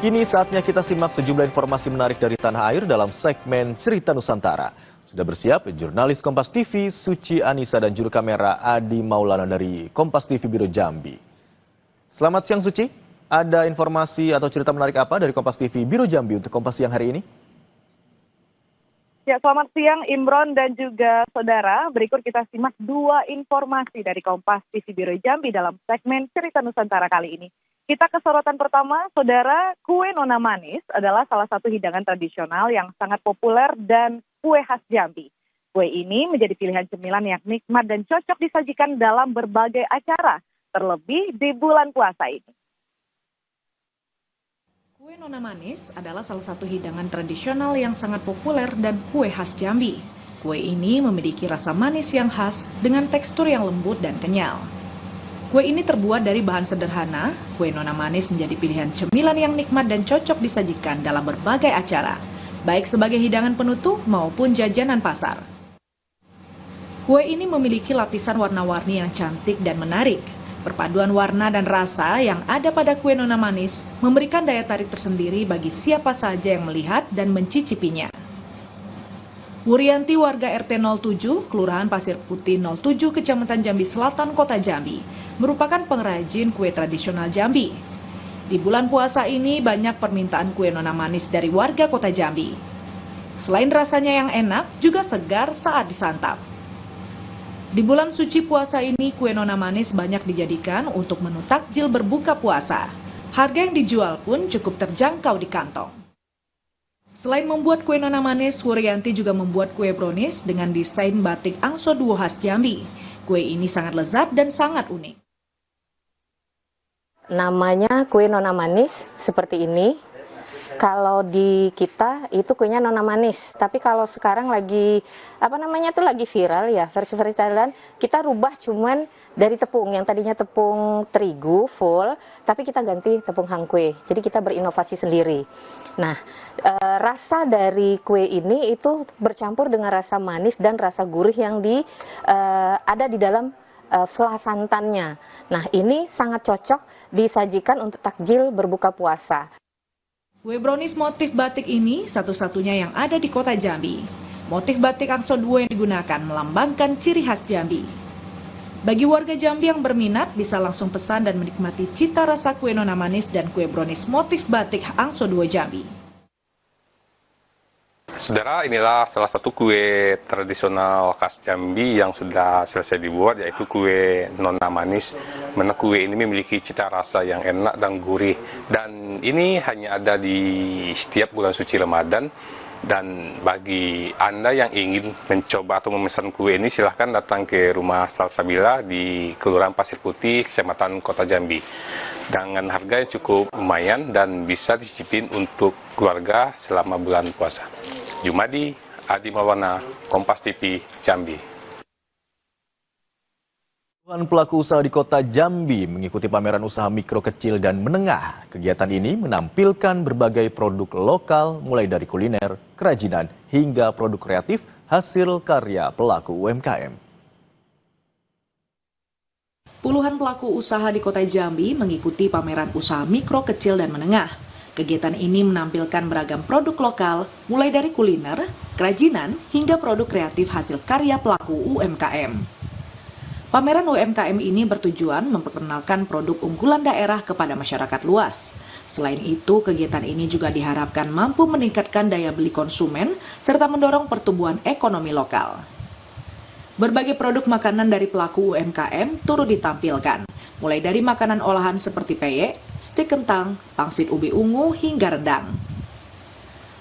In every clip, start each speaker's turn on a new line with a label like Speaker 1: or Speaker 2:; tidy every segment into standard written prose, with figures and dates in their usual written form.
Speaker 1: Kini saatnya kita simak sejumlah informasi menarik dari tanah air dalam segmen Cerita Nusantara. Sudah bersiap jurnalis Kompas TV Suci Anissa dan juru kamera Adi Maulana dari Kompas TV Biro Jambi. Selamat siang Suci, ada informasi atau cerita menarik apa dari Kompas TV Biro Jambi untuk Kompas siang hari ini?
Speaker 2: Ya, selamat siang Imron dan juga saudara. Berikut kita simak dua informasi dari Kompas TV Biro Jambi dalam segmen Cerita Nusantara kali ini. Kita ke sorotan pertama, saudara. Kue Nona Manis adalah salah satu hidangan tradisional yang sangat populer dan kue khas Jambi. Kue ini menjadi pilihan cemilan yang nikmat dan cocok disajikan dalam berbagai acara, terlebih di bulan puasa ini.
Speaker 3: Kue Nona Manis adalah salah satu hidangan tradisional yang sangat populer dan kue khas Jambi. Kue ini memiliki rasa manis yang khas dengan tekstur yang lembut dan kenyal. Kue ini terbuat dari bahan sederhana. Kue Nona Manis menjadi pilihan cemilan yang nikmat dan cocok disajikan dalam berbagai acara, baik sebagai hidangan penutup maupun jajanan pasar. Kue ini memiliki lapisan warna-warni yang cantik dan menarik. Perpaduan warna dan rasa yang ada pada kue Nona Manis memberikan daya tarik tersendiri bagi siapa saja yang melihat dan mencicipinya. Wurianti warga RT 07, Kelurahan Pasir Putih 07, Kecamatan Jambi Selatan, Kota Jambi, merupakan pengrajin kue tradisional Jambi. Di bulan puasa ini banyak permintaan kue Nona Manis dari warga Kota Jambi. Selain rasanya yang enak, juga segar saat disantap. Di bulan suci puasa ini, kue Nona Manis banyak dijadikan untuk menu takjil berbuka puasa. Harga yang dijual pun cukup terjangkau di kantong. Selain membuat kue Nona Manis, Wurianti juga membuat kue brownies dengan desain batik Angso Duo khas Jambi. Kue ini sangat lezat dan sangat unik.
Speaker 4: Namanya kue Nona Manis seperti ini. Kalau di kita itu kuenya Nona Manis, tapi kalau sekarang lagi lagi viral ya, versi-versi Thailand, kita rubah cuman dari tepung yang tadinya tepung terigu full, tapi kita ganti tepung hang kue. Jadi kita berinovasi sendiri. Nah, rasa dari kue ini itu bercampur dengan rasa manis dan rasa gurih yang ada di dalam fla santannya. Nah, ini sangat cocok disajikan untuk takjil berbuka puasa.
Speaker 3: Kue brownies motif batik ini satu-satunya yang ada di Kota Jambi. Motif batik Angso Duo yang digunakan melambangkan ciri khas Jambi. Bagi warga Jambi yang berminat bisa langsung pesan dan menikmati cita rasa kue Nona Manis dan kue brownies motif batik Angso Duo Jambi.
Speaker 5: Saudara, inilah salah satu kue tradisional khas Jambi yang sudah selesai dibuat, yaitu kue Nona Manis. Mana kue ini memiliki cita rasa yang enak dan gurih. Dan ini hanya ada di setiap bulan suci Ramadan. Dan bagi Anda yang ingin mencoba atau memesan kue ini, silahkan datang ke rumah Salsabila di Kelurahan Pasir Putih, Kecamatan Kota Jambi. Dengan harga yang cukup lumayan dan bisa dicicipin untuk keluarga selama bulan puasa. Jumadi, Adi Maulana, Kompas TV, Jambi.
Speaker 1: Puluhan pelaku usaha di Kota Jambi mengikuti pameran usaha mikro kecil dan menengah. Kegiatan ini menampilkan berbagai produk lokal mulai dari kuliner, kerajinan, hingga produk kreatif hasil karya pelaku UMKM.
Speaker 3: Puluhan pelaku usaha di Kota Jambi mengikuti pameran usaha mikro kecil dan menengah. Kegiatan ini menampilkan beragam produk lokal, mulai dari kuliner, kerajinan, hingga produk kreatif hasil karya pelaku UMKM. Pameran UMKM ini bertujuan memperkenalkan produk unggulan daerah kepada masyarakat luas. Selain itu, kegiatan ini juga diharapkan mampu meningkatkan daya beli konsumen, serta mendorong pertumbuhan ekonomi lokal. Berbagai produk makanan dari pelaku UMKM turut ditampilkan, mulai dari makanan olahan seperti peyek, stik kentang, pangsit ubi ungu, hingga rendang.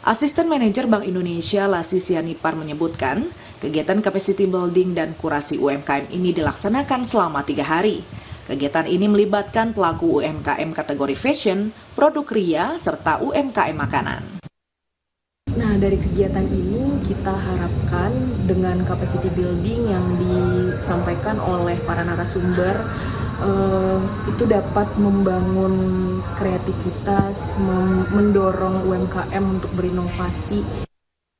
Speaker 3: Asisten Manajer Bank Indonesia Lasi Sianipar menyebutkan, kegiatan capacity building dan kurasi UMKM ini dilaksanakan selama 3 hari. Kegiatan ini melibatkan pelaku UMKM kategori fashion, produk kria, serta UMKM makanan.
Speaker 6: Nah, dari kegiatan ini kita harapkan dengan capacity building yang disampaikan oleh para narasumber itu dapat membangun kreativitas, mendorong UMKM untuk berinovasi.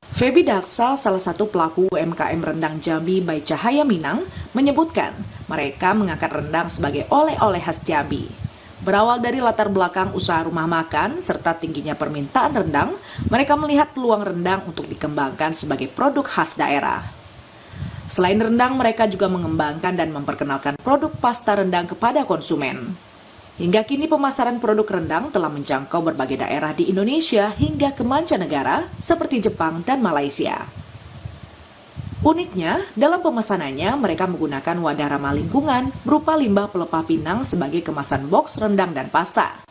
Speaker 3: Feby Daksa, salah satu pelaku UMKM rendang Jambi by Cahaya Minang, menyebutkan mereka mengangkat rendang sebagai oleh-oleh khas Jambi. Berawal dari latar belakang usaha rumah makan serta tingginya permintaan rendang, mereka melihat peluang rendang untuk dikembangkan sebagai produk khas daerah. Selain rendang, mereka juga mengembangkan dan memperkenalkan produk pasta rendang kepada konsumen. Hingga kini pemasaran produk rendang telah menjangkau berbagai daerah di Indonesia hingga ke mancanegara seperti Jepang dan Malaysia. Uniknya, dalam pemesanannya mereka menggunakan wadah ramah lingkungan berupa limbah pelepah pinang sebagai kemasan box rendang dan pasta.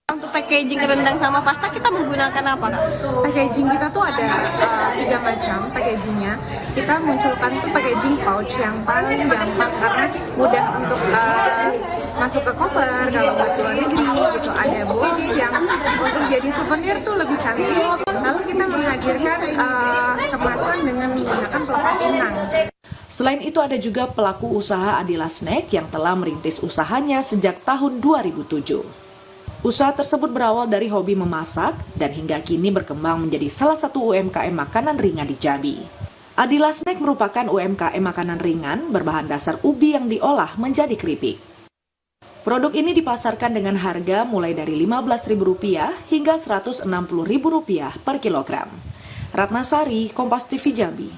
Speaker 7: Untuk packaging rendang sama pasta kita menggunakan apa, Kak?
Speaker 6: Packaging kita tuh ada 3 macam packagingnya. Kita munculkan tuh packaging pouch yang paling gampang karena mudah untuk masuk ke koper kalau buat luar negeri gitu. Ada box yang untuk jadi souvenir tuh lebih cantik. Lalu kita menghadirkan kemasan dengan menggunakan pelepah pinang.
Speaker 3: Selain itu ada juga pelaku usaha Adila Snack yang telah merintis usahanya sejak tahun 2007. Usaha tersebut berawal dari hobi memasak dan hingga kini berkembang menjadi salah satu UMKM makanan ringan di Jambi. Adila Snack merupakan UMKM makanan ringan berbahan dasar ubi yang diolah menjadi keripik. Produk ini dipasarkan dengan harga mulai dari Rp15.000 hingga Rp160.000 per kilogram. Ratna Sari, Kompas TV Jambi.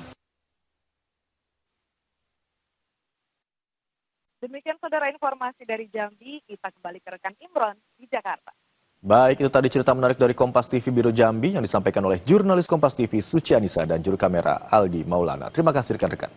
Speaker 2: Demikian saudara informasi dari Jambi, kita kembali ke rekan Imron di Jakarta.
Speaker 1: Baik, itu tadi cerita menarik dari Kompas TV Biro Jambi yang disampaikan oleh jurnalis Kompas TV Suci Anisa dan juru kamera Aldi Maulana. Terima kasih rekan-rekan.